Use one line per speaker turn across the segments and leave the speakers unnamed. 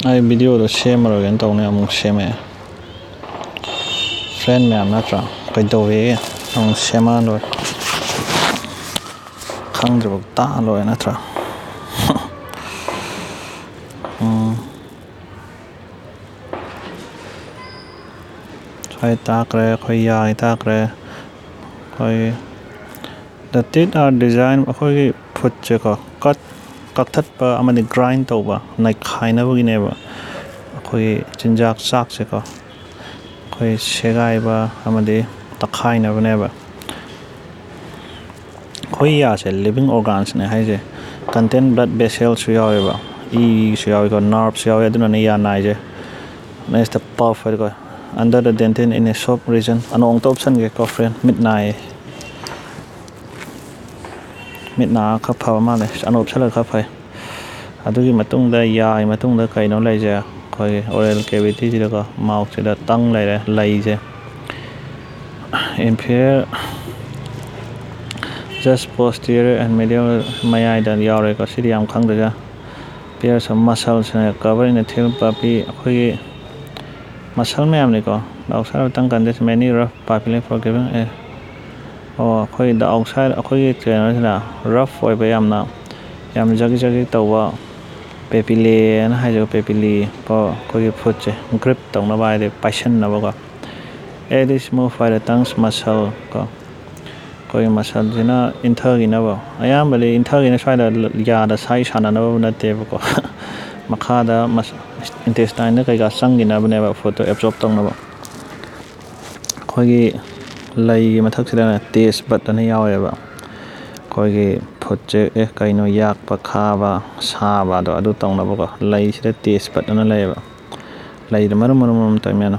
ai video do share rồi cái tàu này ông share mẹ friend mẹ nát ra cái đầu về ông share mà rồi khăng rồi ta rồi nát ra khai tác rồi khai giải tác rồi khai the teeth are designed khai cái put chứ có cắt các thất ba ama đi grind tàu ba này khai na bagi nè ba khai chân giác sắc chứ có khai thugaiba ama đi takhaiba nè ba khai ya sẽ living organs này hay gì contain blood vessels suy ba e suy có nerve suy đó này ya này chứ này là perfect coi under the dentin in a soft region anong top san cái friend midnight khắp phao mà này anop sẽ là khắp phải cái mà tung đây dài mà tung đây cái nó lấy ra coi oral cavity thì được mouth thì được tăng lại lấy ra impair just posterior and medial maya dan yaw rồi có sĩ điểm khăng được ra pair some muscles cover in the tail papi khoi muscle mềm này có outside tăng cần this many rough papilla forgiving khoi the outside khoi cái nó là rough với bây yamna yam jagi tàu vào papilla nó hay जो papilla có khoi foot chứ grip tổng nó bài để passion nó bao cái this move by the tongue's muscle có khoi muscle thì nó inter nó vào ayam bali inter nó sai là ya da sai sana nó nó te có makha da intestine nó cái sang gì nào bên này vào photo absorb tông nó vào khoi lấy mà thắc sẽ là taste bud nó nhau vậy vào khoi cái phốt chế cái nó yak và kha và sa và đó đủ tông nó vào lấy sẽ taste bud nó lấy vào lấy đó mà tại mẹ nó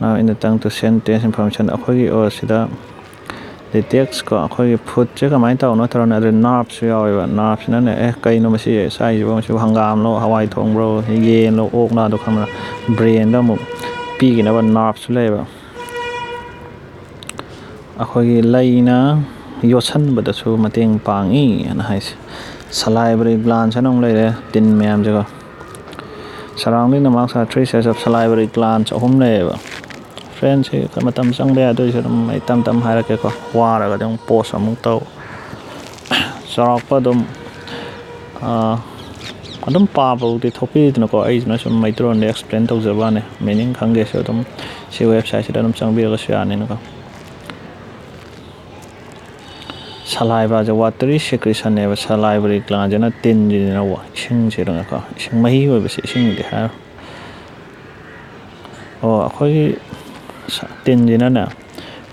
now in the tongue to send taste information khoi cái sẽ đó detects có khoi phốt chế cái máy tàu nó thằng này là nerves vậy vào nerves nó này cái nó mới sẽ sai vô sẽ hàng gam nó Hawaii thong bro yen nó ốc nó được không là brain đó một pi cái nó là nerves lấy vào khoi laina yosan bada su mateng pangi na hai salivary glands anong le tin mem jaga surrounding the mouth are three sets of salivary glands hom le ba friends ka matam sang be ado se mai tam hairaga ko wara ga dong post amung to sarok pa dom adum pa bo de thopi no ko ai na som mai tron explain to jawa ne meaning khange se dom se website se dom sang be ga sya ne no saliva जो watery secretion है salivary gland जना tin जना वो इसिंग से रंगा का इसिंग मही वो बस इसिंग दे है और कोई tin जना ना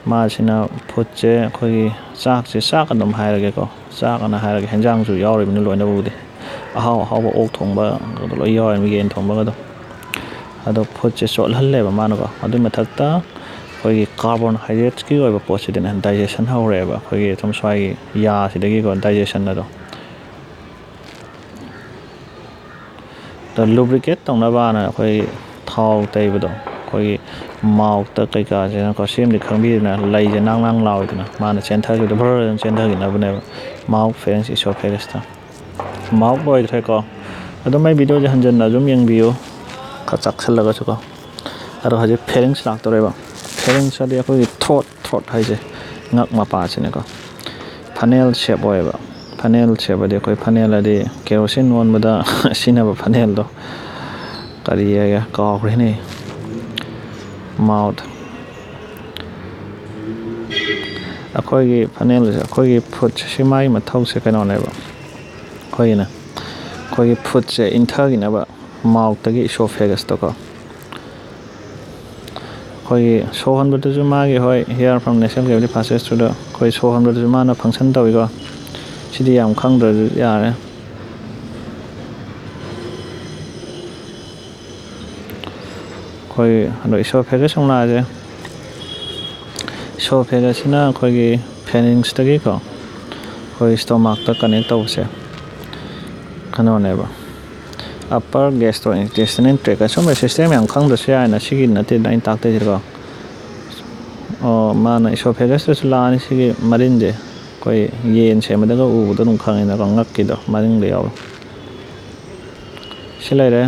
माँ से ना फुच्चे कोई साक अंदम हायरगे को साक अन्ना हायरगे हंजांग जो यार इबन लोइन दबू दे हाव वो ओक थोंबा तो लो यार मिगेन थोंबा का तो अदो फुच्चे सोल हल्ले बा मानो का अदो मथक्ता कोई कार्बन हाइड्रेट्स की ओइबा पोस्ट देना डाइजेशन हौरेबा कोई थम स्वाई या सिदगी को डाइजेशन ना तो लुब्रिकेट तंगना बाना कोई थाव तैबदो कोई माउथ त कैका जेना को सेम दि खंबि ना लै जे नांग लाउदना माना सेंटर के भर सेंटर के ना बने माउथ फेरेंस इसोफेगस था माउथ बोय थे को अदो मै वीडियो जे हंजन ना जुम यंग बियो खचक छलगा छको अरो हजे फेरेंस लाग तोरेबा फेरेंस अदि कोई थ्रोट है जे ngak mapa chine ko funnel shape oiba funnel shape ade koi funnel ade kerosene on bada sinaba funnel do kariya ka rene mouth akoi gi funnel akoi gi foot simai ma thau se kana ne ba koi na koi foot se inter gi na ba mouth ta gi esophagus to ko koi sohan bada ju ma gi hoi here from nasal cavity passes through the koi sohan bada ju ma na function tawi ko sidi yam khang dra ya ne koi ando esophagus ong la je esophagus na koi gi pharynx ta gi ko koi stomach ta connect taw se kano ne ba upper gastrointestinal tract so my system yang khang da sia na sigi na te nine tak te ko mana esophagus to la ni sigi marin je koi yen se ma da u da nung khang na ngak ki do marin le yaw silai re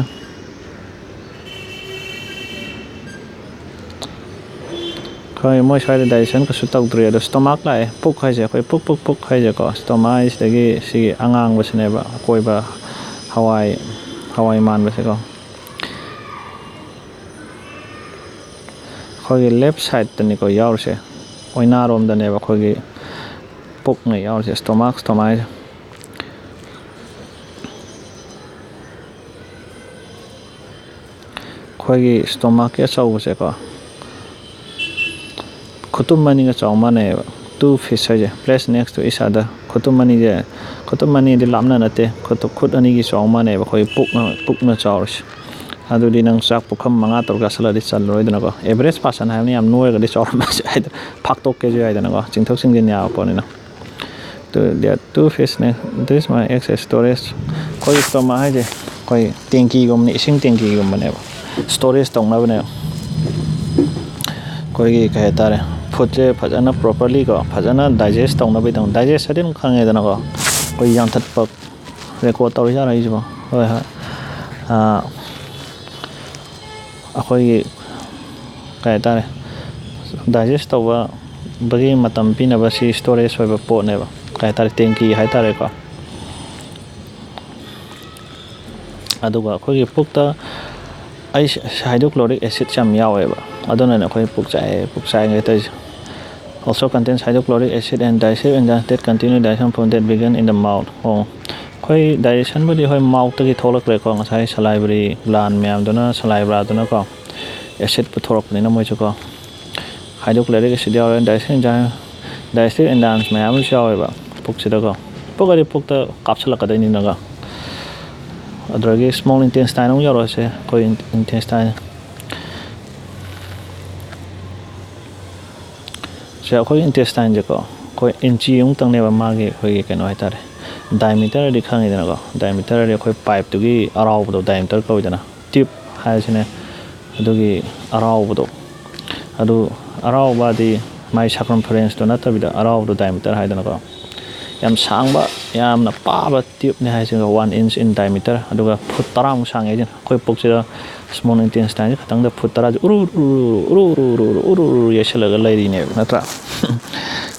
ꯑꯩꯈꯣꯏ ꯃꯣꯏ ꯁ꯭ꯋꯥꯏꯗ digestion ꯀꯩꯁꯨ ꯇꯧꯗ꯭ꯔꯤ ꯑꯗꯣ stomach ꯂꯥꯛꯑꯦ ꯄꯨꯛ ꯍꯥꯏꯁꯦ ꯑꯩꯈꯣꯏ ꯄꯨꯛ ꯍꯥꯏꯁꯦꯀꯣ ꯁ꯭ꯇꯣꯃꯥꯛ ꯍꯥꯏꯁꯤꯗꯒꯤ ꯁꯤꯒꯤ ꯑꯉꯥꯡꯕꯁꯤꯅꯦꯕ ꯑꯀꯣꯏꯕ ꯍꯋꯥꯏ ꯃꯥꯟꯕꯁꯦꯀꯣ ꯑꯩꯈꯣꯏꯒꯤ ꯂꯦꯐ ꯁꯥꯏꯗꯇꯅꯤꯀꯣ ꯌꯥꯎꯔꯤꯁꯦ ꯑꯣꯏꯅꯥꯔꯣꯝꯗꯅꯦꯕ ꯑꯩꯈꯣꯏꯒꯤ ꯄꯨꯛꯅ ꯌꯥꯎꯔꯤꯁꯦ ꯁ꯭ꯇꯣꯃꯥꯛ ꯍꯥꯏꯁꯦ ꯑꯩꯈꯣꯏꯒꯤ ꯁ꯭ꯇꯣꯃꯥꯛꯀꯤ ꯑꯆꯧꯕꯁꯦꯀꯣ ꯈꯨꯇꯨꯝ ꯑꯅꯤꯒ ꯆꯥꯎ ꯃꯥꯟꯅꯩꯑꯕ 2 fish ꯍꯥꯏꯁꯦ ꯄ꯭ꯂꯦꯁ ꯅꯦꯛꯁ ꯇꯨ ꯏꯁ ꯑꯗꯔ ꯈꯨꯇꯨꯝ ꯑꯅꯤꯗꯤ ꯂꯥꯞꯅ ꯅꯠꯇꯦ ꯈꯨꯠ ꯑꯅꯤꯒꯤ ꯆꯥꯎ ꯃꯥꯟꯅꯩꯑꯕ ꯑꯩꯈꯣꯏ ꯄꯨꯛꯅ ꯆꯥꯎꯔꯤꯁꯦ ꯑꯗꯨꯗꯤ ꯅꯪ ꯆꯥꯛ ꯄꯨꯈꯝ 5-6 ꯆꯥꯁꯤꯜꯂꯗꯤ ꯆꯜꯂꯔꯣꯏꯗꯅꯀꯣ ꯑꯦꯚꯔꯦꯖ ꯄꯥꯔꯁꯟ ꯍꯥꯏꯕꯅꯤ ꯌꯥꯝ ꯅꯣꯏꯔꯒꯗꯤ ꯆꯥꯎꯔꯝꯕꯁꯨ ꯌꯥꯏꯗꯅ ꯐꯥꯛꯇꯣꯛꯀꯦꯁꯨ ꯌꯥꯏꯗꯅꯀꯣ ꯆꯤꯡꯊꯣꯛ ꯆꯤꯡꯁꯤꯟ ꯌꯥꯕ ꯄꯣꯠꯅꯤꯅ two fishꯅꯦ this my excess storage ꯑꯩꯈꯣꯏꯒꯤ ꯁ꯭ꯇꯣꯃꯥꯛ ꯍꯥꯏꯁꯦ ꯑꯩꯈꯣꯏ ꯇꯦꯡꯀꯤꯒꯨꯝꯕꯅꯤ ꯏꯁꯤꯡ ꯇꯦꯡꯀꯤꯒꯨꯝꯕꯅꯦꯕ ꯁ꯭ꯇꯣꯔꯦꯖ ꯇꯧꯅꯕꯅꯦꯕ ꯑꯩꯈꯣꯏꯒꯤ ꯀꯩ ꯍꯥꯏꯇꯥꯔꯦ ꯐꯨꯗꯁꯦ ꯐꯖꯅ ꯄ꯭ꯔꯣꯄꯔꯂꯤꯀꯣ ꯐꯖꯅ ꯗꯥꯏꯖꯦꯁ ꯇꯧꯅꯕꯒꯤꯗꯃꯛ ꯗꯥꯏꯖꯦꯁ ꯍꯥꯏꯗꯤ ꯑꯗꯨꯝ ꯈꯪꯉꯦꯗꯅꯀꯣ ꯑꯩꯈꯣꯏ ꯌꯥꯟꯊꯠꯄ ꯔꯦꯀꯣꯔꯠ ꯇꯧꯔꯤꯖꯥꯠꯔ ꯑꯩꯁꯤꯕꯣ ꯍꯣꯏ ꯑꯩꯈꯣꯏꯒꯤ ꯀꯩ ꯍꯥꯏꯇꯥꯔꯦ ꯗꯥꯏꯖꯦꯁ ꯇꯧꯕꯒꯤ ꯃꯇꯝ ꯄꯤꯅꯕ ꯁꯤ ꯁ꯭ꯇꯣꯔꯦꯖ ꯑꯣꯏꯕ ꯄꯣꯠꯅꯦꯕ ꯀꯩ ꯍꯥꯏꯇꯥꯔꯦ ꯇꯦꯡꯀꯤ ꯍꯥꯏꯇꯥꯔꯦꯀꯣ ꯑꯗꯨꯒ ꯑꯩꯈꯣꯏꯒꯤ ꯄꯨꯛꯇ ꯍꯥꯏꯗ꯭ꯔꯣꯀ꯭ꯂꯣꯔꯤꯛ ꯑꯦꯁꯤꯠꯁ ꯌꯥꯝ ꯌꯥꯎꯋꯦꯕ ꯑꯗꯨꯅꯅꯦ ꯑꯩꯈꯣꯏ ꯄꯨꯛ ꯆꯥꯏꯉꯩ ꯇꯧꯔꯤꯁꯦ also contains hydrochloric acid and digestive enzymes that continue digestion from that begin in the mouth ꯑꯩꯈꯣই ꯗꯥꯏꯖꯦꯁꯟꯕꯨꯗꯤ ꯍꯣꯏ ꯃꯥꯎꯠꯇꯒꯤ ꯊꯣꯛꯂꯛꯈ꯭ꯔꯦꯀꯣ ꯉꯁꯥꯏ ꯁꯂꯥꯏꯕꯔꯤ ꯒ꯭ꯂꯥꯟ ꯃꯌꯥꯝꯗꯨꯅ ꯁꯂꯥꯏꯕ꯭ꯔꯥꯗꯨꯅꯀꯣ ꯑꯦꯁꯤꯠ ꯄꯨꯊꯣꯔꯛꯄꯅꯤꯅ ꯃꯣꯏꯁꯨꯀꯣ ꯍꯥꯏꯗ꯭ꯔꯣꯀ꯭ꯂꯣꯔꯤक ꯑꯦꯁꯤꯠ ꯌꯥꯎꯔꯦ ꯗꯥꯏꯖꯦꯁꯇꯤቭ ꯑꯦꯟꯖꯥꯏꯝꯁ ꯃꯌꯥꯝ ꯑꯃꯁꯨ ꯌꯥꯎꯋꯦꯕ ꯄꯨꯛꯁꯤꯗꯀꯣ ꯄꯨꯛ ꯄꯨꯛꯇ ꯀꯥꯞꯁꯤꯜꯂꯛꯀꯗꯣꯏꯅꯤꯅꯒ ꯑꯗꯨꯗꯒꯤ ꯁ꯭ꯃꯣꯜ ꯏꯟꯇꯦꯁꯇꯥꯏꯟ ꯑꯃꯨꯛ ꯌꯧꯔꯛꯑꯁꯦ ꯑꯩꯈꯣꯏ ꯏꯟꯇꯦꯁꯇꯥꯏꯟ ꯁꯦ ꯑꯩꯈꯣꯏꯒꯤ ꯏꯟꯇꯦꯁꯇꯥꯏꯟꯁꯦꯀꯣ ꯑꯩꯈꯣই ꯏꯟꯆꯤ ꯑꯃꯨꯛꯇꯪꯅꯦꯕ ꯃꯥꯒꯤ ꯑꯩꯈꯣꯏꯒꯤ ꯀꯩꯅꯣ ꯍꯥꯏꯇꯥꯔꯦ ꯗꯥꯏꯃꯤꯇꯔꯗꯤ ꯈꯪꯉꯤꯗꯅꯀꯣ ꯗꯥꯏꯃꯤꯇꯔꯗꯤ ꯑꯩꯈꯣꯏ ꯄꯥꯏꯞꯇꯨꯒꯤ ꯑꯔꯥꯎꯕꯗꯣ ꯗꯥꯏꯃꯤꯇꯔ ꯀꯧꯏꯗꯅ ꯇ꯭ꯌꯨꯕ ꯍꯥꯏꯔꯤꯁꯤꯅꯦ ꯑꯗꯨꯒꯤ ꯑꯔꯥꯎꯕꯗꯣ ꯑꯗꯨ ꯑꯔꯥꯎꯕꯗꯤ ꯃꯥꯏ ꯁꯔꯀꯝꯐꯔꯦꯟꯁꯇꯣ ꯅꯠꯇꯕꯤꯗ ꯑꯔꯥꯎꯕꯗꯣ ꯗꯥꯏꯃꯤꯇꯔ ꯍꯥꯏꯗꯅꯀꯣ ꯌꯥꯝ ꯁꯥꯡꯕ ꯌꯥꯝꯅ ꯄꯥꯕ ꯇ꯭ꯌꯨꯕꯅꯦ ꯍꯥꯏꯁꯤꯒ 1 inch in diameter ꯑꯗꯨꯒ ꯐꯨꯠ 10 ꯁꯥꯡꯉꯦ ꯍꯥꯏꯁꯤꯅ ꯑꯩꯈꯣꯏ ꯄꯨꯛꯁꯤꯗ ꯁ꯭ꯃꯣꯜ ꯏꯟꯇꯦꯁꯇꯥꯏꯟꯁꯦ ꯈꯛꯇꯪꯗ ꯐꯨꯠ 10 ꯎꯔꯨ ꯌꯩꯁꯜꯂꯒ ꯂꯩꯔꯤꯅꯦꯕ ꯅꯠꯇ꯭ꯔꯥ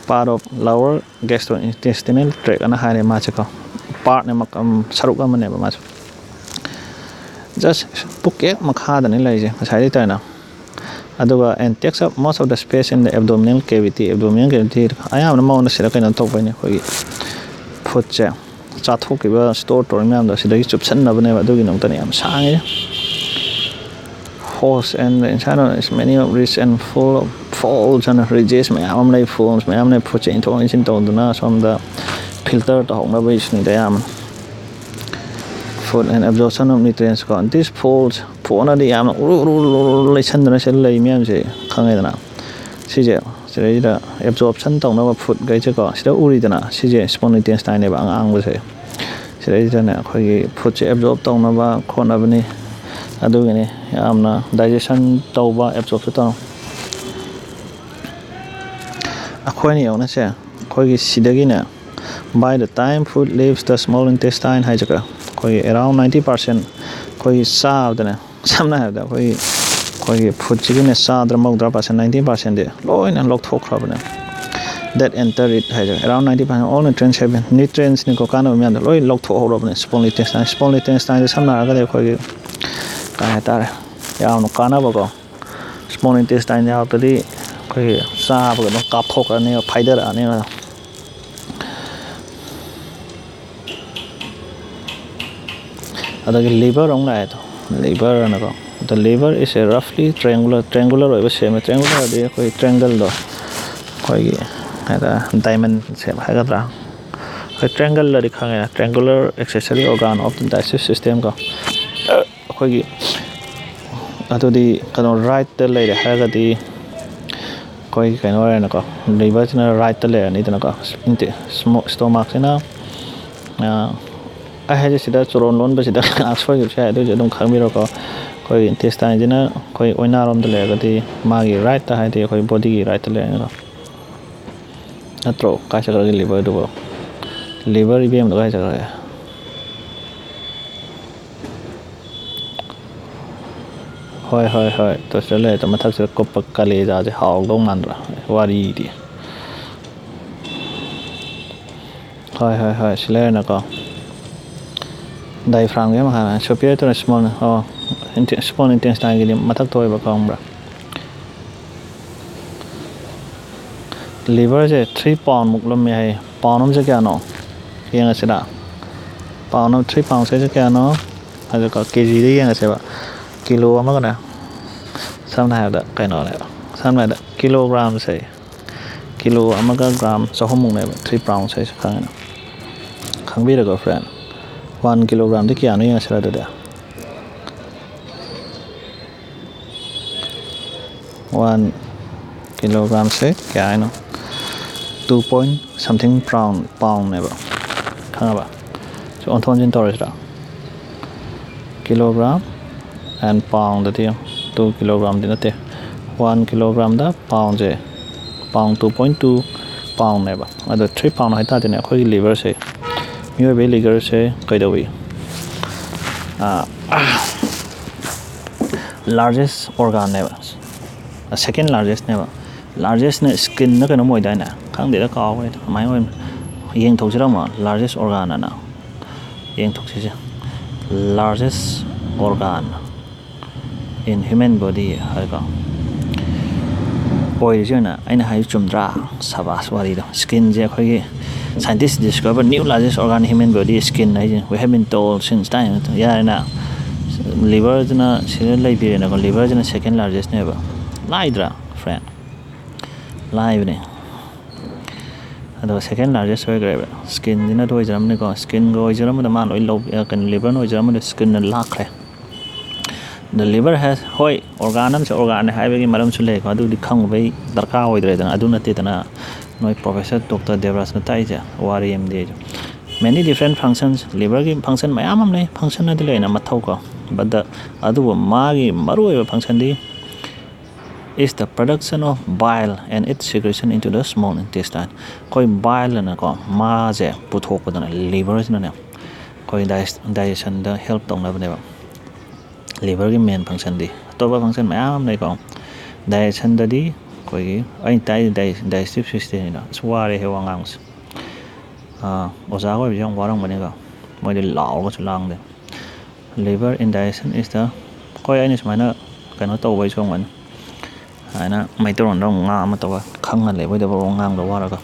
part of lower gastrointestinal tract ꯑꯅ ꯍꯥꯏꯔꯦ ꯃꯥꯁꯦꯀꯣ ꯄꯥꯔꯠꯅꯦ ꯁꯔꯨꯛ ꯑꯃꯅꯦꯕ ꯃꯥꯁꯨ ꯖꯁ ꯄꯨꯛ ꯍꯦꯛ ꯃꯈꯥꯗꯅꯤ ꯂꯩꯔꯤꯁꯦ ꯉꯁꯥꯏꯗꯩ ꯇꯧꯔꯤꯅ ꯑꯗꯨꯒ and takes up most of the space in the abdominal cavity ꯑꯌꯥꯝꯕꯅ ꯃꯉꯣꯟꯗ ꯁꯤꯗ ꯀꯩꯅꯣ ꯇꯧꯕꯩꯅꯦ ꯑꯩꯈꯣꯏꯒꯤ ꯐꯨꯗꯁꯦ ꯆꯥꯊꯣꯛꯈꯤꯕ ꯁ꯭ꯇꯣꯔ ꯇꯧꯔꯤ ꯃꯌꯥꯝꯗꯣ ꯁꯤꯗꯒꯤ ꯆꯨꯞꯁꯟꯅꯕꯅꯦꯕ ꯑꯗꯨꯒꯤꯗꯃꯛꯇꯅꯦ ꯌꯥꯝ ꯁꯥꯡꯉꯦ holes and inside is many of rich and full of folds and ridges ꯃꯌꯥꯝ ꯑꯃ ꯂꯩ folds ꯃꯌꯥꯝ ꯂꯩ ꯐꯨꯗꯁꯦ ꯏꯟꯊꯣꯛ ꯏꯟꯁꯤꯟ ꯇꯧꯗꯨꯅ ꯁꯣꯝꯗ ꯐꯤꯜꯇꯔ ꯇꯧꯍꯧꯅꯕꯒꯤꯁꯤꯅꯤꯗ ꯑꯌꯥꯝꯕꯅ food and absorption of nutrients ꯀꯣ these folds ꯐꯣꯟꯅꯗꯤ ꯌꯥꯝꯅ ꯎꯔꯨ ꯂꯩꯁꯟꯗꯅ ꯁꯤꯗ ꯂꯩ ꯃꯌꯥꯝꯁꯦ ꯈꯪꯉꯦꯗꯅ ꯁꯤꯁꯦ ꯁꯤꯗꯩꯁꯤꯗ ꯑꯦꯕꯖꯣꯔꯞꯁꯟ ꯇꯧꯅꯕ ꯐꯨꯗꯈꯩꯁꯦꯀꯣ ꯁꯤꯗ ꯎꯔꯤꯗꯅ ꯁꯤꯁꯦ ꯁ꯭ꯃꯣꯜ ꯏꯟꯇꯦꯁꯇꯥꯏꯟꯅꯦꯕ ꯑꯉꯥꯡꯕꯁꯦ ꯁꯤꯗꯩꯁꯤꯗꯅꯦ ꯑꯩꯈꯣꯏꯒꯤ ꯐꯨꯗꯁꯦ ꯑꯦꯕꯖꯣꯔꯞ ꯇꯧꯅꯕ ꯈꯣꯠꯅꯕꯅꯤ ꯑꯗꯨꯒꯤꯅꯤ ꯌꯥꯝꯅ ꯗꯥꯏꯖꯦꯁꯟ ꯇꯧꯕ ꯑꯦꯕꯖꯣꯔꯞꯁꯨ ꯇꯧ ꯑꯩꯈꯣꯏꯅ ꯌꯦꯡꯉꯨꯅꯦꯁꯦ ꯑꯩꯈꯣꯏꯒꯤ ꯁꯤꯗꯒꯤꯅꯦ by the time food leaves the small intestine ꯍꯥꯏꯁꯦꯀꯣ ꯑꯩꯈꯣꯏꯒꯤ around 90% ꯑꯩꯈꯣꯏꯒꯤ ꯆꯥꯕꯗꯅꯦ ꯁꯝꯅ ꯍꯥꯏꯔꯕꯗ ꯑꯩꯈꯣꯏꯒꯤ ꯐꯨꯗꯁꯤꯒꯤꯅꯦ ꯆꯥꯗ꯭ꯔ 90% 90%ꯗꯤ ꯂꯣꯏꯅ ꯂꯧꯊꯣꯛꯈ꯭ꯔꯕꯅꯦ that enter it ꯍꯥꯏꯁꯦ around 90% all nutrientsꯅꯤꯀꯣ ꯀꯥꯟꯅꯕ ꯃꯌꯥꯝꯗꯣ ꯂꯣꯏ ꯂꯧꯊꯣꯛꯍꯧꯔꯕꯅꯦ small intestine ꯁꯝꯅ ꯍꯥꯏꯔꯒꯗꯤ ꯑꯩꯈꯣꯏꯒꯤ ꯀꯩ ꯍꯥꯏꯇꯥꯔꯦ ꯌꯥꯝꯅ ꯀꯥꯟꯅꯕꯀꯣ small intestine ꯌꯥꯎꯔꯛꯇꯗꯤ ꯑꯩꯈꯣꯏꯒꯤ ꯆꯥꯕꯒ ꯑꯗꯨꯝ ꯀꯥꯞꯊꯣꯛꯈ꯭ꯔꯅꯦꯕ ꯐꯥꯏꯗꯔꯛꯑꯅꯦꯕ ꯑꯗꯒꯤ ꯂꯤꯚꯔ ꯑꯃꯨꯛ ꯂꯥꯛꯑꯦꯗꯣ liver ꯑꯅꯀꯣ the liver is a roughly triangular ꯑꯣꯏꯕ ꯁꯦꯝꯃꯦ triangularꯗꯤ ꯑꯩꯈꯣꯏ ꯇ꯭ꯔꯦꯡꯒꯜꯗꯣ ꯑꯩꯈꯣꯏꯒꯤ ꯍꯥꯏꯇꯥꯔꯦ ꯗꯥꯏꯃꯟ ꯁꯦꯞ ꯍꯥꯏꯒꯗ꯭ꯔꯥ ꯑꯩꯈꯣꯏ ꯇ꯭ꯔꯦꯡꯒꯜꯗꯗꯤ ꯈꯪꯉꯦꯅ triangular accessory organ of the digestive system ꯀꯣ ꯑꯩꯈꯣꯏꯒꯤ ꯑꯗꯨꯗꯤ ꯀꯩꯅꯣ ꯔꯥꯏꯠꯇ ꯂꯩꯔꯦ ꯍꯥꯏꯔꯒꯗꯤ ꯑꯩꯈꯣꯏ ꯀꯩꯅꯣ ꯑꯣꯏꯔꯦꯅꯀꯣ ꯂꯤꯚꯔꯁꯤꯅ ꯔꯥꯏꯠꯇ ꯂꯩꯔꯅꯤꯗꯅꯀꯣ ꯁ꯭ꯇꯣꯃꯥꯛꯁꯤꯅ ꯑꯩ ꯍꯥꯏꯁꯦ ꯁꯤꯗ ꯆꯣꯔꯣꯟ ꯂꯣꯟꯕꯁꯤꯗ ꯁꯣꯏꯈꯤꯕꯁꯨ ꯌꯥꯏ ꯑꯗꯨꯏꯁꯨ ꯑꯗꯨꯝ ꯈꯪꯕꯤꯔꯣꯀꯣ ꯑꯩꯈꯣꯏ ꯏꯟꯇꯦꯁꯇꯥꯏꯟꯁꯤꯅ ꯑꯩꯈꯣই ꯑꯣꯏꯅꯥꯔꯣꯝꯗ ꯂꯩꯔꯒꯗꯤ ꯃꯥꯒꯤ ꯔꯥꯏꯠꯇ ꯍꯥꯏꯗꯤ ꯑꯩꯈꯣꯏ ꯕꯣꯗꯤꯒꯤ ꯔꯥꯏꯠꯇ ꯂꯩꯔꯅꯤꯀꯣ ꯅꯠꯇ꯭ꯔꯣ ꯀꯥꯏ ꯆꯠꯈ꯭ꯔꯒꯦ ꯂꯤꯚꯔꯗꯨꯕꯣ ꯂꯤꯚꯔ ꯏꯕꯦꯝꯗꯣ ꯀꯥꯏ ꯆꯠꯈ꯭ꯔꯒꯦ ꯍꯣꯏ ꯍꯣꯏ ꯍꯣꯏ ꯇꯣꯁꯇꯔ ꯂꯩꯔꯦ ꯃꯊꯛꯁꯤꯗ ꯀꯨꯞꯄ ꯀꯥꯂꯦꯖꯥꯁꯦ ꯍꯥꯎꯗꯧ ꯃꯥꯟꯗ꯭ꯔꯥ ꯋꯥꯔꯤꯗꯤ ꯍꯣꯏ ꯍꯣꯏ ꯍꯣꯏ ꯁꯤ ꯂꯩꯔꯦꯅꯀꯣ ꯗꯥꯏꯐ꯭ꯔꯥꯝꯒꯤ ꯑꯃ ꯍꯥꯟꯅ ꯁꯨꯄꯤꯌꯔ ꯇꯨ ꯁ꯭ꯃꯣꯜ ꯁ꯭ꯃꯣꯜ ꯏꯟꯇꯦꯁꯇꯥꯏꯟꯒꯤꯗꯤ ꯃꯊꯛꯇ ꯑꯣꯏꯕ ꯈꯪꯕ꯭ꯔꯥ ꯂꯤꯚꯔꯁꯦ 3 pound ꯂꯨꯝꯃꯦ ꯍꯥꯏꯌꯦ ꯄꯥꯎꯟ ꯑꯃꯁꯦ ꯀꯌꯥꯅꯣ ꯌꯦꯡꯉꯁꯤꯗ ꯄꯥꯎꯟ ꯑꯃ 3 pounds ꯀꯌꯥꯅꯣ ꯑꯗꯨꯒ ꯀꯦꯖꯤꯗ ꯌꯦꯡꯉꯁꯦꯕ ꯀꯤꯂꯣ ꯑꯃꯒꯅꯦ ꯁꯝꯅ ꯍꯥꯏꯔꯕꯗ ꯀꯩꯅꯣꯅꯦꯕ ꯁꯝꯅ ꯍꯥꯏꯔꯕꯗ ꯀꯤꯂꯣꯒ꯭ꯔꯥꯝꯁꯦ ꯀꯤꯂꯣ ꯑꯃꯒ ꯒ꯭ꯔꯥꯝ 300ꯃꯨꯛꯅꯦꯕ 3 pounds ꯍꯥꯏꯁꯦ ꯈꯪꯉꯦꯅ ꯈꯪꯕꯤꯔꯒ ꯐ꯭ꯔꯦꯟ 1 kilogramꯗꯤ ꯀꯌꯥꯅꯣ ꯌꯦꯡꯉꯁꯤꯔ ꯑꯗꯨꯗꯤ 1 kilogramꯁꯦ kaya haino 2 point something pound neba khangaba so onthonjin torisra kilogram and pound da 2 kilogram di nate 1 kilogram da pound je pound 2.2 pound neba ado 3 pound hai ta dine akhoi liver se mio be liver se kaidawi largest organ neba second largest neba largest na skin na kano moi daina khang de da kaw mai oi yeng thok jira ma largest organ na yeng thok se largest organ in human body haga oi jena aina hai chumdra sabas wari do skin je khoi gi scientists discover new largest organ in human body skin we have been told since time ya na liver na sira lai bi na liver na second largest neba laidra friend live ne ado second largest way grave skin dina do jaram ne ko skin go jaram da man oi low kan liver no jaram da skin na lakre the liver has hoi organam se organ hai bagi maram su le ko adu di khang bai darka oi dre da adu na te dana noi professor dr devras na tai ja wari md many different functions liver gi function mayam am ne function na de le na mathau ko but the adu ma gi maru oi function di is the production of bile and its secretion into the small intestine koi bile na ko ma je puthok padana liver na ne koi digestion da help tong na ne ba liver gi main function di to ba function mayam nei ko digestion da di koi ai digestive system na sware he wangang oza ko bi jong warang bane ga moi de law ko chulang de liver in digestion is the koi ai ni smaina kano to bai song man ana mai toron dong nga ma to khangan le boi da ngang do wara ga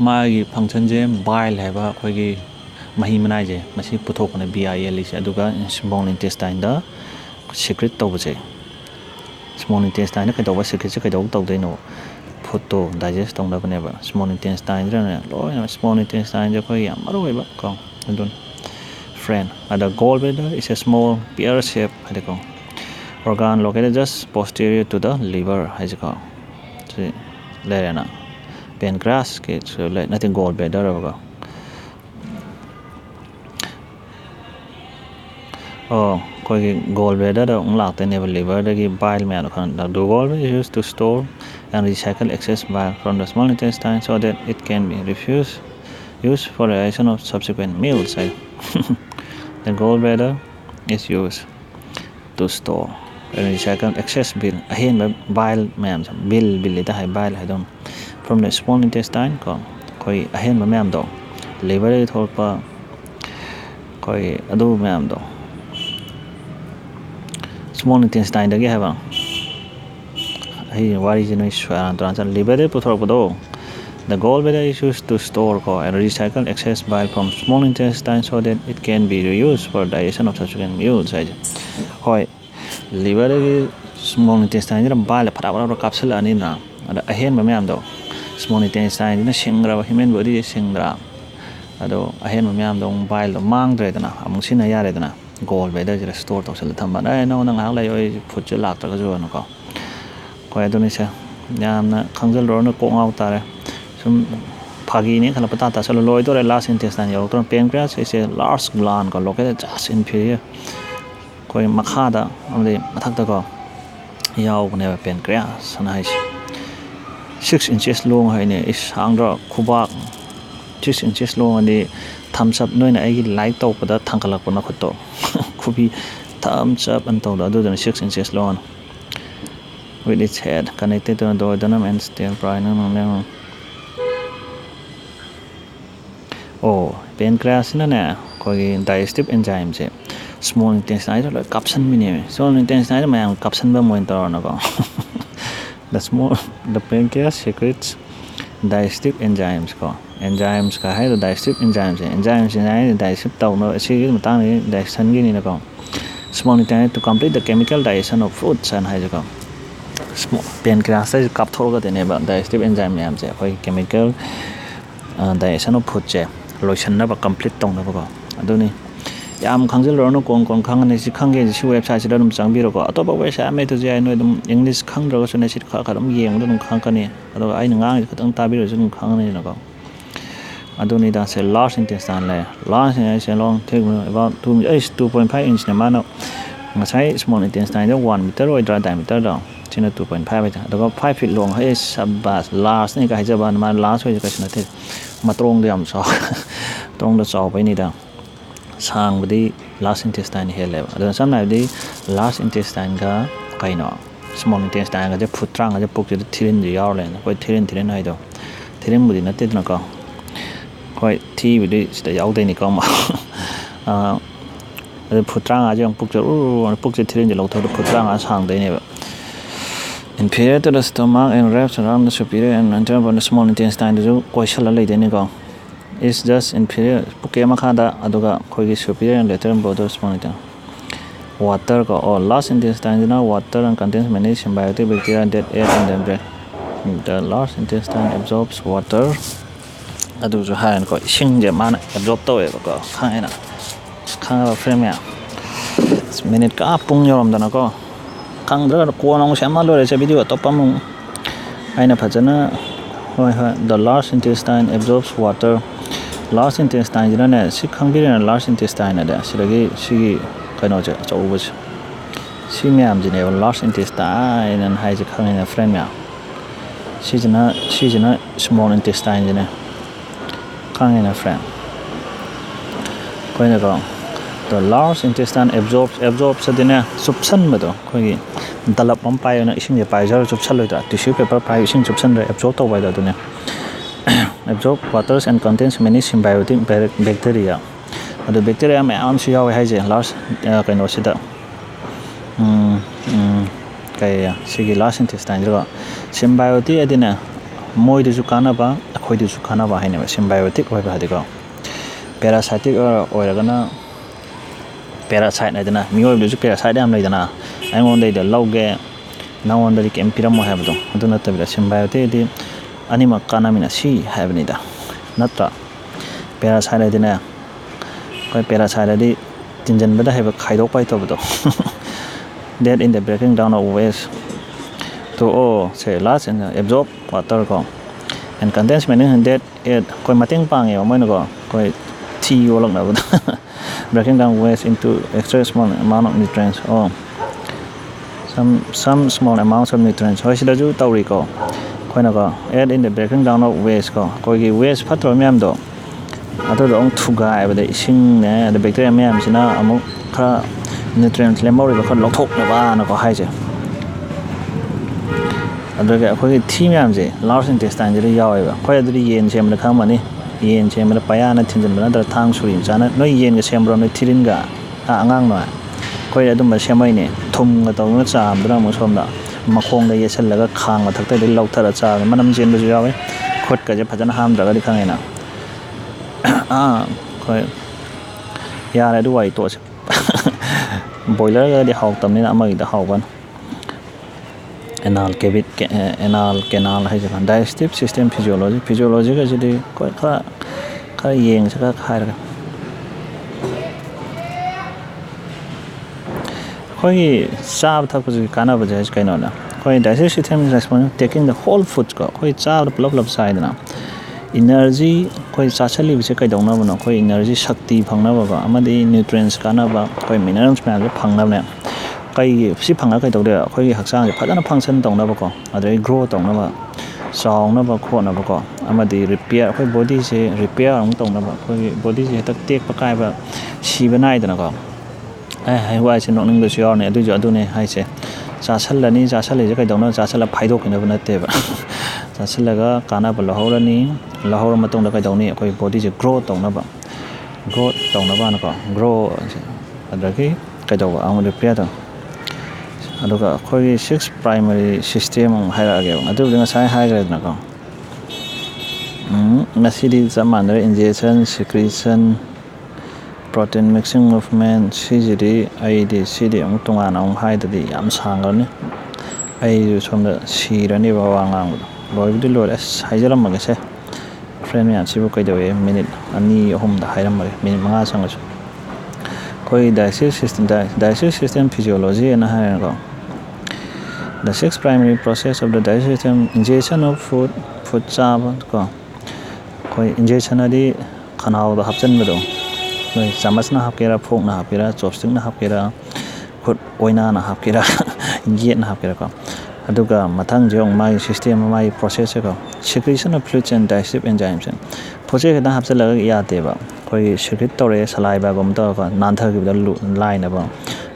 magi function je bile haba khoi gi mahi manai je masi puthok na bile se aduga small intestine da secret to je small intestine ka do ba secret se ka do to de no food to digest tong da bane ba small intestine ra ne loi na small intestine je khoi yam aro ba ko adun friend ada gallbladder is a small pear shape adiko organ located just posterior to the liver has got lerena pancreas ke so nothing gallbladder hoga koi gallbladder da lakte ne liver da gi bile man khan the gallbladder is used to store and recycle excess bile from the small intestine so that it can be used for the digestion of subsequent meals the gallbladder is used to store and recycle excess bile ma'am bill da hai bile hai don from the small intestine ko koi ahen ma ma'am do liver thorpa koi adu ma'am do small intestine da ge ha ba ai wari je noi swaran tran liver puthor ko do the gallbladder is used to store and recycle excess bile from small intestine so that it can be reused for digestion of subsequent meals hoi liver small intestine da bile phara capsule ani na ada ahen ma myam do small intestine na singra human body singra ado ahen ma myam do bile do mangdre dana amung sina yare dana gallbladder je store to sel thamba na no nang hang lai oi food je lak ta ga jo no ko aduni se yamna khangjal ro na ko ngau tare sum phagi ne khala pata ta sel loi to last intestine yo to pancreas is a large gland ko located just inferior koi makha da amde mathak ta ko yaw ne pancreas sana hai 6 inches long hai ne is hangro khubak 6 inches long ani thumbs up noina ai light to pada thangkalak na khuto khubi thumbs up and told other 6 inches long with its head connected to the duodenum and still primary. Oh, pancreas na na digestive enzymes small intestine like caption mini small intestine mayang caption ba mo ito na ko the pancreas secretes digestive enzymes ko enzymes ka hay digestive enzymes na digestive tao no si matang ni digestion gini na ko small intestine to complete the chemical digestion of foods and hay ko small pancreas is kap thor ga dene ba digestive enzyme yam je koi chemical digestion of food je lotion na ba complete tong na ba ko aduni yam khangil ro no kon khang ne si khangge si website si dum chang bi ro ko atopa website me to je no dum english khang ro so ne si kha dum yeng dum khang ka ni ado ai ngang ka tang ta bi ro so dum khang ne na ko aduni da se large intestine le large intestine long take about 2.5 inch ne ma no ngasai small intestine 1 meter or diameter da china 2.5 ba ado 5 feet long hai sabas large ni ka hai jaba ma large ho ka sna the matrong de am so tong da chaw bai ni da sang badi large intestine he level adon sam na di large intestine ga kaino small intestine ga je putrang ga je puk je thirin ji yaw le koi thirin hai do thirin budi na te na ko koi thi budi sta yaw de ni ko ma putrang ga je puk je thirin ji lo tho putrang ga sang de ni ba inferior to the stomach and wraps around the superior and anterior of the small intestine jo koi shala le de ni ko is just inferior puke makhada aduga khogi superior and lateral border small intestine water ko or large intestine na water and contains many symbiotic bacteria that aid in the large intestine absorbs water adu jo han ko sing je man absorb to e ko khang ba frame ya minute ka pung yorom dana ko khang dra ko nong sama lo re che video to pam aina phajana hoi the large intestine absorbs water large intestine jina ne si khangbire large intestine da siragi si kaino je chau si myam jine large intestine and hai je khangina friend ya si jina small intestine jine khangina friend koina ko the large intestine absorbs adina subsan ma do khoi dalap pam pai na ising je pai jar subsan loi da tissue paper pai ising subsan re absorb to bai da dune absorb waters and contains many symbiotic bacteria the bacteria may am si yaw hai je large kaino sida kaya sigi large intestine ro symbiotic adina moi de ju kana ba khoi de ju kana ba haine symbiotic oi ba de ko parasitic or gana parasite na dana mioi de ju parasite am lai dana ai ngon dei de lauge na ngon de kem piram mo ha ba do aduna ta bi symbiotic di anima kana mina si habni da natra parasite dina koi parasite di tinjan bada heba khaidok pai to bodo that in the breaking down of waste to say large and absorb water ko and contains many that it koi mating pang e mo no ko koi thi olok na bodo breaking down waste into extra small amount of nutrients or some small amounts of nutrients hoi sida ju tawri ko koi na ko add in the breaking down of waste ko koi gi waste phatro myam do ado do thugaiba de ising ne the bacteria myam sina amu kha nutrients lemori ba kha lokthok na ba na ko hai je ado ga koi thi myam je large intestine je yaw ba koi adu yen sem na kham mani yen sem na paya na thinjan ba na thang surin chana no yen ga sem ro no thirin ga angang no koi adu ma semai ne thum ga taw na cha bra mo som da makhong da yesal laga khang ma thakta de lauthara cha manam jen bu yawe khot ka je phajana ham daga di khangena koi yare du wai to boiler ga di hawk tam ni amai da hawban anal canal hai jakan digestive system physiology ga jidi koi kha yeng sa ka khair ga koi sab thak ju kana ba jai kaino na koi digestive system is responsible taking the whole foods ko koi chab plop side na energy koi chachali bise kai dong na bano koi energy shakti phangna ba ko amadi nutrients kana ba koi minerals ma phangna ne kai si phanga kai dog de koi hakchang je phajana function dong na ba ko adai grow dong na ba song na ba kho na ba ko amadi repair koi body se repair ang dong na ba koi body se tak tek pa kai ba si ba nai da na ko ꯍꯋꯥꯏꯁꯦ ꯅꯣꯛꯅꯤꯡꯕꯁꯨ ꯌꯥꯎꯔꯅꯤ ꯑꯗꯨꯏꯁꯨ ꯑꯗꯨꯅꯦ ꯍꯥꯏꯁꯦ ꯆꯥꯁꯜꯂꯅꯤ ꯆꯥꯁꯜꯂꯤꯁꯦ ꯀꯩꯗꯧꯅ ꯆꯥꯁꯜꯂ ꯐꯥꯏꯗꯣꯛꯈꯤꯅꯕ ꯅꯠꯇꯦꯕ ꯆꯥꯁꯜꯂꯒ ꯀꯥꯟꯅꯕ ꯂꯧꯍꯧꯔꯅꯤ ꯂꯧꯍꯧꯔ ꯃꯇꯨꯡꯗ ꯀꯩꯗꯧꯅꯤ ꯑꯩꯈꯣꯏ ꯕꯣꯗꯤꯁꯦ ꯒ꯭ꯔꯣ ꯇꯧꯅꯕꯅꯀꯣ ꯒ꯭ꯔꯣ ꯑꯗꯒꯤ ꯀꯩꯗꯧꯕ ꯑꯃꯨꯛ ꯔꯤꯄꯤꯌꯔ ꯇꯧ ꯑꯗꯨꯒ ꯑꯩꯈꯣꯏꯒꯤ 6 ꯄ꯭ꯔꯥꯏꯃꯔꯤ ꯁꯤꯁꯇꯦꯝ ꯑꯃꯨꯛ ꯍꯥꯏꯔꯛꯑꯒꯦꯕ ꯑꯗꯨꯕꯨꯗꯤ ꯉꯁꯥꯏ ꯍꯥꯏꯈ꯭ꯔꯦꯗꯅꯀꯣ ꯉꯁꯤꯗꯤ ꯆꯞ ꯃꯥꯟꯅꯔꯦ ingestion secretion protein mixing movement ꯁꯤꯁꯤꯗꯤ ꯁꯤꯗꯤ ꯑꯃꯨꯛ ꯇꯣꯉꯥꯟꯅ ꯑꯃꯨꯛ ꯍꯥꯏꯗꯗꯤ ꯌꯥꯝ ꯁꯥꯡꯈ꯭ꯔꯅꯤ ꯑꯩꯁꯨ ꯁꯣꯝꯗ ꯁꯤꯔꯅꯦꯕ ꯋꯥ ꯉꯥꯡꯕꯗꯣ ꯂꯣꯏꯕꯨꯗꯤ ꯂꯣꯏꯔꯦ ꯑꯁ ꯍꯥꯏꯖꯔꯝꯃꯒꯦꯁꯦ ꯐ꯭ꯔꯦꯟ ꯃꯌꯥꯝꯁꯤꯕꯨ ꯀꯩꯗꯧꯋꯦ ꯃꯤꯅꯤꯠ 2-3ꯗ ꯍꯥꯏꯔꯝꯃꯒꯦ ꯃꯤꯅꯤꯠ 5 ꯆꯪꯉꯁꯨ ꯑꯩꯈꯣꯏ digestive system physiology ꯑꯅ ꯍꯥꯏꯔꯦꯅꯀꯣ the 6 primary process of the digestive system ingestion of food ꯆꯥꯕ ꯀꯣ ꯑꯩꯈꯣই ingestion ꯍꯥꯏꯗꯤ ꯈꯅꯥꯎꯗ ꯍꯥꯞꯆꯟꯕꯗꯣ ꯅꯣꯏ ꯆꯥꯃꯁꯅ ꯍꯥꯞꯀꯦꯔꯥ ꯐꯣꯛꯅ ꯍꯥꯞꯀꯦꯔꯥ ꯆꯣꯞꯁꯇꯤꯛꯅ ꯍꯥꯞꯀꯦꯔꯥ ꯈꯨꯠ ꯑꯣꯏꯅꯥꯅ ꯍꯥꯞꯀꯦꯔꯥ ꯌꯦꯠꯅ ꯍꯥꯞꯀꯦꯔꯥꯀꯣ ꯑꯗꯨꯒ ꯃꯊꯪꯁꯦ ꯑꯃꯨꯛ ꯃꯥꯒꯤ ꯁꯤꯁꯇꯦꯝ ꯃꯥꯒꯤ ꯄ꯭ꯔꯣꯁꯦꯁꯁꯦꯀꯣ secretion of fluids and digestive enzymes ꯄꯣꯠꯁꯦ ꯈꯤꯇꯪ ꯍꯥꯞꯆꯤꯜꯂꯒ ꯌꯥꯗꯦꯕ ꯑꯩꯈꯣꯏꯒꯤ secrete ꯇꯧꯔꯛꯑꯦ salivaꯒꯨꯝꯕ ꯇꯧꯔꯒ ꯅꯥꯟꯊꯈꯤꯕꯗ ꯂꯥꯏꯅꯕ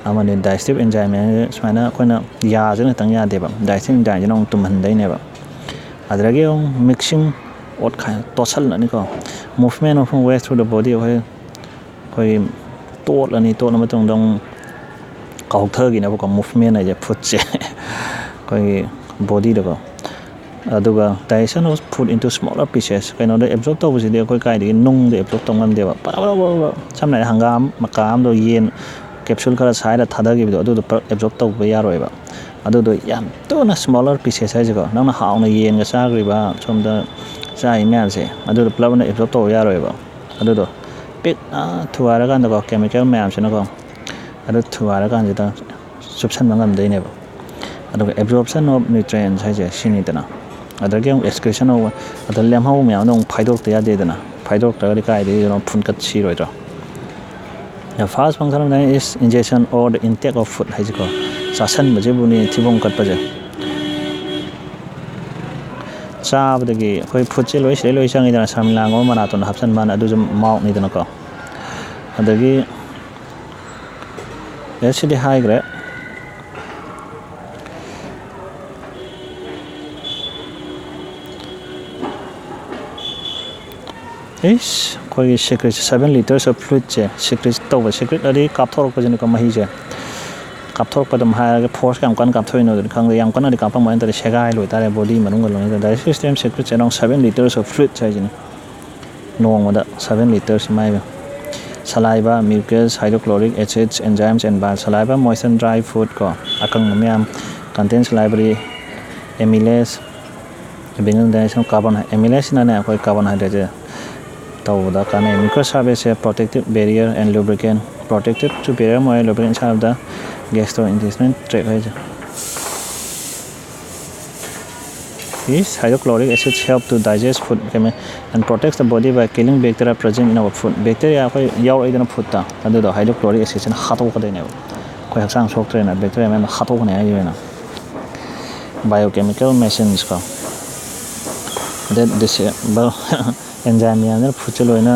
ꯑꯃꯗꯤ digestive enzyme ꯁꯨꯃꯥꯏꯅ ꯑꯩꯈꯣꯏꯅ ꯌꯥꯁꯤꯅ ꯈꯤꯇꯪ ꯌꯥꯗꯦꯕ digestive enzymeꯁꯤꯅ ꯑꯃꯨꯛ ꯇꯨꯝꯍꯟꯗꯣꯏꯅꯦꯕ ꯑꯗꯨꯗꯒꯤ ꯑꯃꯨꯛ mixing ꯇꯣꯠꯁꯜꯂꯅꯤꯀꯣ movement of waste through the body ꯑꯩꯈꯣꯏ ꯇꯣꯠꯂ ꯃꯇꯨꯡꯗ ꯑꯃꯨꯛ ꯀꯥꯎꯊꯈꯤꯅꯕꯀꯣ ꯃꯨꯚꯃꯦꯟ ꯍꯥꯏꯁꯦ ꯐꯨꯗꯁꯦ ꯑꯩꯈꯣꯏꯒꯤ ꯕꯣꯗꯤꯗꯀꯣ ꯑꯗꯨꯒ digestion of food into smaller pieces ꯀꯩꯅꯣꯗ absorb ꯇꯧꯕꯁꯤꯗꯤ ꯑꯩꯈꯣꯏ ꯀꯥꯏꯗꯒꯤ ꯅꯨꯡꯗ absorb ꯇꯧ ꯉꯝꯗꯦꯕ ꯁꯝꯅ ꯍꯥꯏꯔꯕꯗ ꯍꯪꯒꯥꯝ ꯃꯀꯥ ꯑꯃꯗꯣ ꯌꯦꯟ ꯀꯦꯞꯁꯨꯜ ꯈꯔ ꯁꯥꯏꯔ ꯊꯥꯗꯈꯤꯕꯗꯣ ꯑꯗꯨꯗꯣ absorb ꯇꯧꯕ ꯌꯥꯔꯣꯏꯕ ꯑꯗꯨꯗꯣ ꯌꯥꯝ ꯊꯨꯅ smaller pieces ꯍꯥꯏꯁꯦꯀꯣ ꯅꯪꯅ ꯍꯥꯎꯅ ꯌꯦꯟꯒ ꯆꯥꯈ꯭ꯔꯤꯕ ꯁꯣꯝꯗ ꯆꯥꯔꯤ ꯃꯌꯥꯝꯁꯦ ꯑꯗꯨꯗꯣ ꯄꯨꯂꯞꯅ absorb ꯇꯧꯕ ꯌꯥꯔꯣꯏꯕ ꯑꯗꯨꯗꯣ ꯊꯨꯒꯥꯏꯔꯀꯥꯟꯗꯀꯣ ꯀꯦꯃꯤꯀꯦꯜ ꯃꯌꯥꯝꯁꯤꯅꯀꯣ ꯑꯗꯨ ꯊꯨꯒꯥꯏꯔꯀꯥꯟꯁꯤꯗ ꯆꯨꯞꯁꯟꯕ ꯉꯝꯗꯣꯏꯅꯦꯕ ꯑꯗꯨꯒ absorption of nutrients ꯍꯥꯏꯁꯦ ꯁꯤꯅꯤꯗꯅ ꯑꯗꯒꯤ ꯑꯃꯨꯛ excretion of ꯑꯗ ꯂꯦꯝꯍꯧꯕ ꯃꯌꯥꯝꯗꯣ ꯑꯃꯨꯛ ꯐꯥꯏꯗꯣꯛꯇ ꯌꯥꯗꯦꯗꯅ ꯐꯥꯏꯗꯣꯛꯇ꯭ꯔꯒꯗꯤ ꯀꯥꯏꯗꯒꯤ ꯐꯨꯟꯀꯠ ꯁꯤꯔꯣꯏꯗ꯭ꯔꯣ the first function of digestion is ingestion or the intake of food ꯍꯥꯏꯁꯤꯀꯣ ꯆꯥꯁꯟꯕꯁꯤꯕꯨꯅꯤ ꯊꯤꯕꯣꯡ ꯀꯠꯄꯁꯦ ꯆꯥꯕꯗꯒꯤ ꯑꯩꯈꯣꯏ ꯐꯨꯗꯁꯦ ꯂꯣꯏ ꯆꯪꯉꯤꯗꯅ ꯁꯔꯃꯤꯂꯥꯡꯒꯨꯝꯕ ꯃꯅꯥꯇꯣꯟꯗ ꯍꯥꯞꯆꯟꯕꯅ ꯑꯗꯨꯁꯨ ꯃꯥꯎꯠꯅꯤꯗꯅꯀꯣ ꯑꯗꯒꯤ ꯁꯤꯗꯤ ꯍꯥꯏꯈ꯭ꯔꯦ ꯑꯩꯈꯣꯏꯒꯤ secret 7 liters of fluidꯁꯦ secret ꯇꯧꯕ secret ꯑꯗꯤ ꯀꯥꯞꯊꯣꯔꯛꯄꯁꯤꯅꯀꯣ ꯃꯍꯤꯁꯦ ꯀꯥꯞꯊꯣꯔꯛꯄ ꯑꯗꯨꯝ ꯍꯥꯏꯔꯒ ꯐꯣꯔꯁ ꯀꯌꯥꯝ ꯀꯟꯅ ꯀꯥꯞꯊꯣꯛꯏꯅꯣ ꯑꯗꯨꯗꯤ ꯈꯪꯗꯦ ꯌꯥꯝ ꯀꯟꯅꯗꯤ ꯀꯥꯞꯄꯝꯕ ꯅꯠꯇ꯭ꯔꯗꯤ ꯁꯦꯒꯥꯏ ꯂꯣꯏꯇꯥꯔꯦ ꯕꯣꯗꯤ ꯃꯅꯨꯡꯗ ꯂꯣꯏꯅ digestive system secrets around 7 liters of fluids ꯍꯥꯏꯁꯤꯅꯤ ꯅꯣꯡꯃꯗ 7 liters ꯃꯥꯏꯕ saliva mucus hydrochloric acids enzymes and bile saliva moisten dry food ꯀꯣ ꯑꯀꯪꯕ ꯃꯌꯥꯝ contains salivary amylase benign digestion amylaseꯅꯅꯦ ꯑꯩꯈꯣই carbohydrate ꯇꯧꯕꯗ ꯀꯥꯟꯅꯩ mucus surface protective barrier and lubricant protective to barrier more lubricant inside of the gastrointestinal tract ꯍꯥꯏꯁꯦ These hydrochloric acids help to digest food and protects the body by killing bacteria present in our food. Bacteria ꯑꯩꯈꯣꯏ ꯌꯥꯎꯔꯛꯏꯗꯅ ꯐꯨꯗꯇ ꯑꯗꯨꯗꯣ hydrochloric acidꯁꯤꯅ ꯍꯥꯠꯇꯣꯛꯀꯗꯣꯏꯅꯦꯕ ꯑꯩꯈꯣꯏ ꯍꯛꯆꯥꯡ ꯁꯣꯛꯇ꯭ꯔꯦꯅ bacteria ꯃꯌꯥꯝꯗꯣ ꯍꯥꯠꯇꯣꯛꯀꯅꯤ ꯍꯥꯏꯈꯤꯕꯅ biochemical machines ꯀꯣ that disable enzyme ꯃꯌꯥꯝꯁꯤꯅ ꯐꯨꯗꯁꯦ ꯂꯣꯏꯅ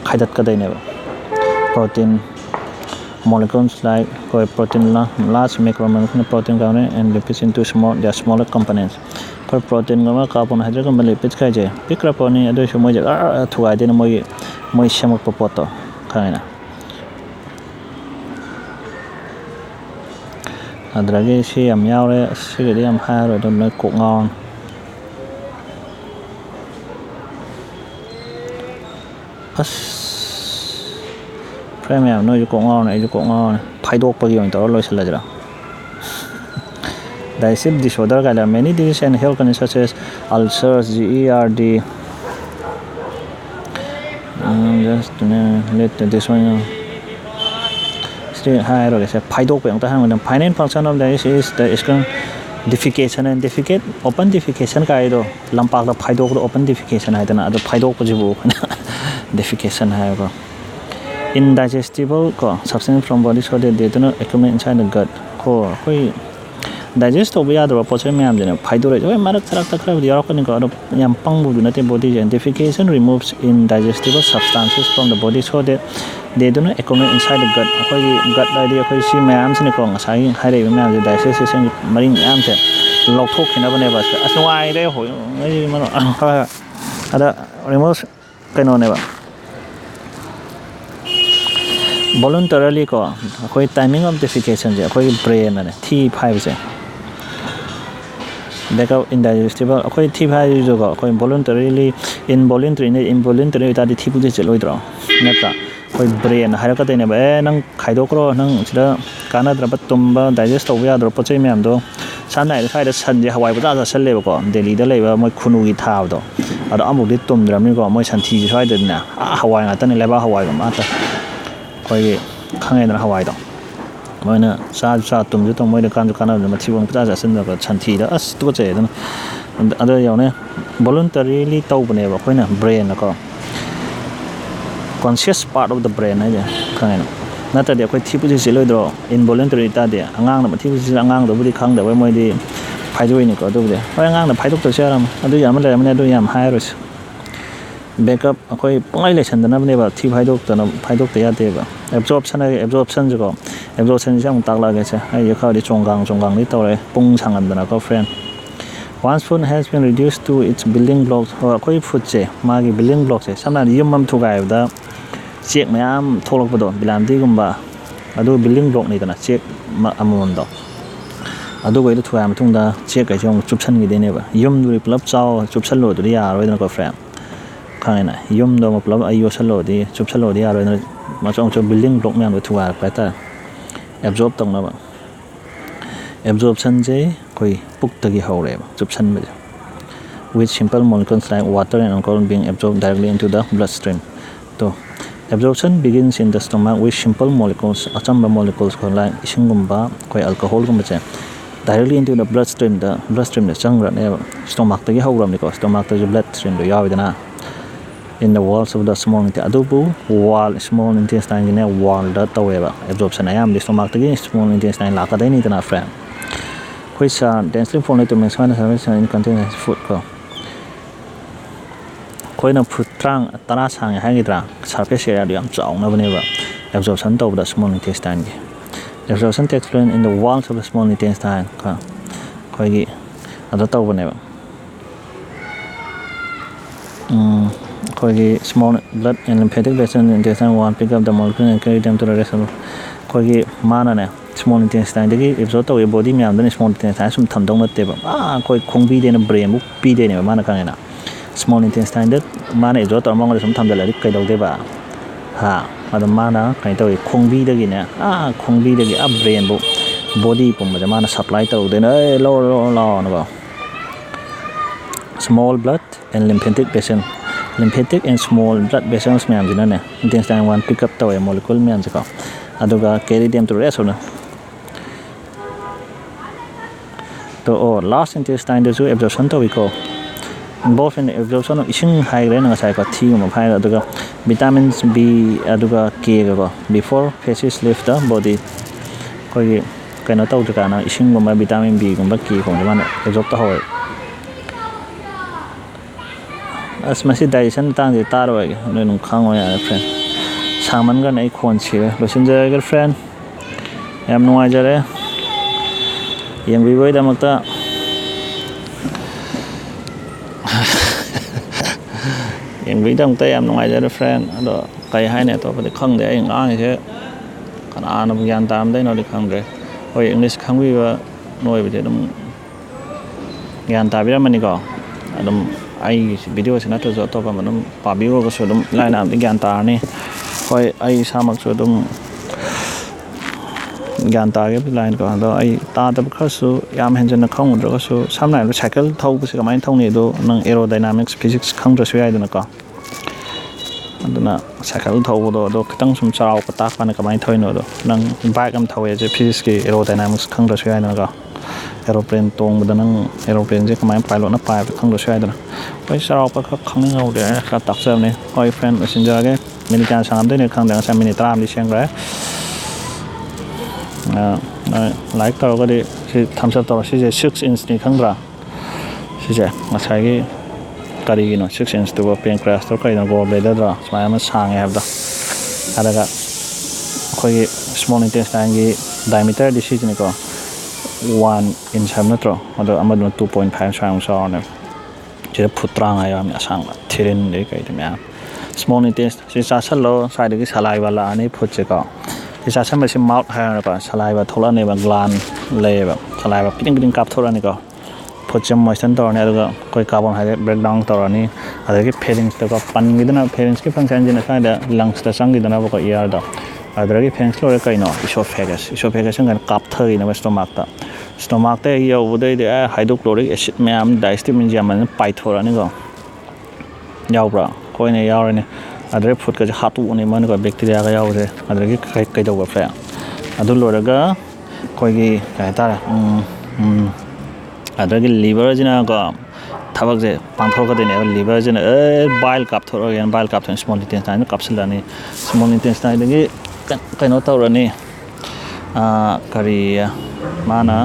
ꯈꯥꯏꯗꯠꯀꯗꯣꯏꯅꯦꯕ protein molecules like protein large macromolecular protein component and lipids into smaller components ꯑꯩꯈꯣꯏ ꯄ꯭ꯔꯣꯇꯤꯟꯒꯨꯝꯕ ꯀꯥꯔꯕꯣꯍꯥꯏꯗ꯭ꯔꯦꯠꯀꯨꯝꯕ ꯂꯤꯄꯤꯠꯁ ꯍꯥꯏꯁꯦ ꯄꯤꯛꯈ꯭ꯔ ꯄꯣꯠꯅꯤ ꯑꯗꯨꯑꯣꯏꯁꯨ ꯃꯣꯏꯁꯦ ꯊꯨꯒꯥꯏꯗꯣꯏꯅ ꯃꯣꯏ ꯁꯦꯝꯃꯛꯄ ꯄꯣꯠꯇꯣ ꯈꯪꯉꯦꯅ ꯑꯗꯨꯗꯒꯤ ꯁꯤ ꯌꯥꯝ ꯌꯥꯎꯔꯦ ꯁꯤꯒꯤꯗꯤ ꯌꯥꯝ ꯍꯥꯏꯔꯔꯣꯏ ꯑꯗꯨꯝ ꯅꯣꯏ ꯀꯣꯛ ꯉꯥꯎꯔꯅꯤ ꯐ꯭ꯔꯦꯟ ꯃꯌꯥꯝ ꯅꯣꯏꯁꯨ ꯀꯣꯛ ꯉꯥꯎꯔꯅꯤ ꯑꯩꯁꯨ ꯀꯣꯛ ꯉꯥꯎꯔꯅꯤ ꯐꯥꯏꯗꯣꯛꯄꯒꯤ ꯑꯣꯏꯅ ꯇꯧꯔ ꯂꯣꯏꯁꯤꯜꯂꯁꯤꯔꯥ digestive disorder ꯀꯥꯏꯅ many diseases and health conditions such as ulcers GERD just let this one state hairage ꯐꯥꯏꯗꯣꯛꯄ ꯑꯃꯇ ꯍꯪꯕꯗ final function of digestion is the defecation and defecate open defecation ꯀꯥꯏꯗꯣ ꯂꯝꯄꯥꯛꯇ ꯐꯥꯏꯗꯣꯛꯄꯗ open defecation ꯍꯥꯏꯗꯅ ꯑꯗꯨ ꯐꯥꯏꯗꯣꯛꯄꯁꯤꯕꯨ defecation ꯍꯥꯏꯕꯀꯣ indigestible substance from body so that they do not accumulate inside the gut ꯀꯣ ꯑꯩꯈꯣꯏ digest tꯧba yadaba poche myam jena phaidore oi marak tarak takra yarakani ko ado yam pangbu du nate body identification removes indigestible substances from the body so that they do not accumulate inside the gut akoi gut dai akoi si myam sini ko ngasai haire myam je digestion maring myam se lokthok khina bane ba aswai de hoi ngai mano ada removes kaino ne ba voluntarily ko akoi timing of defecation je akoi brain ane thi phai se back up indigestible akoi thi phai jo ko akoi voluntarily involuntary ta di thi pu je cheloi dro nata akoi brain hairaga de ne ba nang khaidokro nang sida kana dra ba tumba digest toba ya dro pochai myam do sanai khai da san je hawai ba ja sal le ba ko delhi da lei ba moi khunu gi thaw do ado amuk di tum dram ni ko moi san thi sai de na hawai nga ta ne le ba hawai ga ma ta koi khangai na hawai do moina sa tum ju tong moi da kan ju kana ma thi bong pa ja san da ko san thi da as tu che da ado yaw ne voluntarily tau bane ba koi na brain na ko conscious part of the brain ai ja khangai na nata de koi thi pu ji loi do involuntary ta de angang na ma thi pu ji angang do bu di khang da wai moi di phai joi ni ko do de hoi angang na phai dok to sia ram adu yam le ma ne do yam hai ro backup akoi pongai le chan da na ne ba thi phai dok te ya de ba absorption jo absorption jang tak la ge cha ai ye khaw di chonggang ni to le pung changam da na ko friend once food has been reduced to its building blocks or akoi food che ma gi building blocks che samna yum mam thugai da chek mayam tholok ba do bilamdi gumba adu building block ni da na chek amon do adu goi da thuai ma thung da chek ga jong chupsan gi de ne ba yum du plap chaw chupsan lo du ya roi da ko friend khangai na yum do ma plap ayo salo di chupsan lo di ya roi na ma chong building block myam do thuai pa ta absorb tong na ba absorption je koi puk ta gi hore ba chupsan ba with simple molecules like water and alcohol being absorbed directly into the bloodstream to absorption begins in the stomach with simple molecules achamba molecules like isingumba koi alcohol gumba che directly into the bloodstream da changra ne stomach ta gi hawram ni ko stomach ta bloodstream do yawi dana in the walls of the small intestine adubu wall small intestine ne wall da taweba absorption ayam the stomach ta gi small intestine la ka dai ni dana friend which are densely formed to maximize absorption in contains food ko koi na food trang tara sang hai gi dra surface area yam chaung na bane ba absorption to the small intestine gi absorption takes place in the walls of the small intestine ka koi gi ada to bane ba koi gi small blood and lymphatic vessels in the intestine one pick up the molecule and carry them to the rest of koi gi mana ne small intestine dagi absorb to body myam da small intestine sum tham dong na te ba koi khongbi de na brain bu pi de ne mana ka na small intestine that mana absorb to mong da sum tham da la kai dau de ba ha ada mana kai to khongbi da gi ne khongbi da gi brain bu body pum da mana supply to de na lo na ba small blood and lymphatic vessels lymphatic and small blood vessels myam jina ne intestine one pick up to a molecule myam ja ko aduga carry them to rest na to last intestine da su absorption to we ko involved in absorption of ising high re na sai ko thi ma phai aduga vitamins B aduga K ko before phases leave the body ko gi kaino tau ka na ising gumba vitamin B gumba K ko ma absorb to hoy as masi digestion tang de tar wa no nung khang wa ya friend saman ga nei khon chi lousinba ga friend yam nuai jare yang bi boi da makta yang bi dang ta yam nuai jare friend ado kai hai ne to pa de khang de ai ngang che kana na bu yan tam dai no de khang de oi english khang wi ba noi bi de dum yan ta bi ra mani ko adum ai video se na to zo to pa manum pa bi ro ko so dum laina am de yan ta ni koi ai samak so dum gan ta ge line ko do ai ta da kha su yam hen jen na khong ro so samna lo cycle thau bu se ka mai thong ni do nang aerodynamics physics khang ra su ai do na ko aduna cycle thau do kitang sum charaw ka ta pa na ka mai thoi no do nang bike am thau ye je physics ki aerodynamics khang ra su ai na ko aeroplane tong da nang aeroplane je ka mai pilot na pa khang ra su ai do na koi charaw pa khang ngau de ka tak sa ne koi friend messenger ge mini kan sang am de ne khang da sa mini tram li siang ra like tawagadi si thumbs up taw si 6 inch ni khangra si je masai kari no 6 inch to pancreas to kai no go bladder ra smai ma sang have da adaga khoi small intestine gi diameter di si ni ko 1 inch ham na tro ado amadu 2.5 sang so ne je putrang ayo mi asang thirin de kai de ma small intestine si sa salo side gi saliva la ani phut che ko si sa sam si mouth ha ko saliva thola ne ba gland le ba saliva piting kap thola ni ko phut che moisten tor ne ado koi carbohydrate breakdown tor ni adagi pharynx to ko pan gi na pharynx ki function jina sa da lungs ta sang gi na ko air da adagi pharynx lo kai no esophagus ngan kap thai na stomach te yo budai de hydrochloric acid myam digestive enzyme man pai thora ni ko yaw bra koi ne yaw ne adre food ka hatu ni man ko bacteria ga yaw de adagi kai do ba fa adu lo daga koi gi kai ta adagi liver jina ko thabak je pangthor ka de ne liver jina bile kap thora yan bile kap thon small intestine kapsul ni small intestine de kai no tawra ni kari mana